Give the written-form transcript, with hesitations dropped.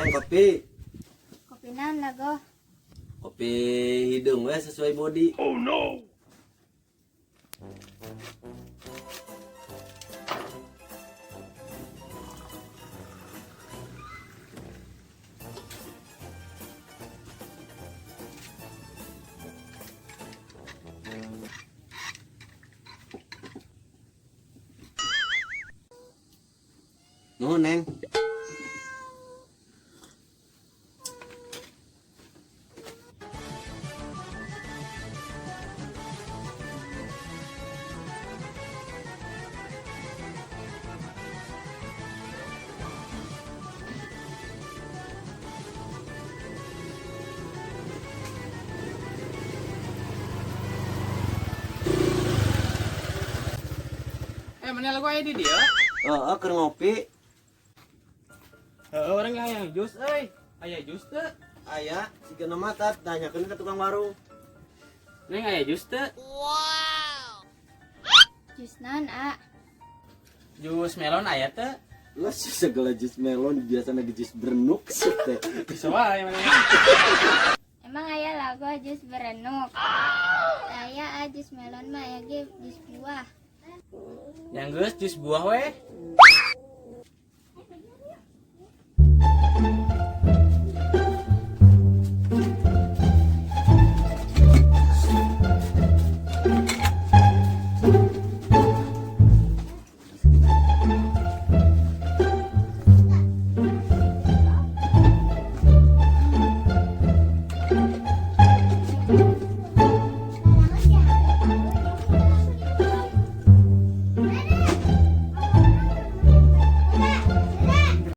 Neng kopi. Kopi naon lago? Kopi hidung we sesuai body. Oh no. Nuhun, Neng. Mana lagu aya di dia? Keur ngopi. Orang yang jus aya jus teu? Aya, siga nama tat tanyakeun ka tukang warung. Neng aya jus teu? Jus naon, A? Jus melon aya teu? Lah segala jus melon biasana di jus berenuk teh. Bisa wae mana. Emang aya lago jus berenuk. Aya jus melon mah aya ge jus buah. Yang geus jus buah we.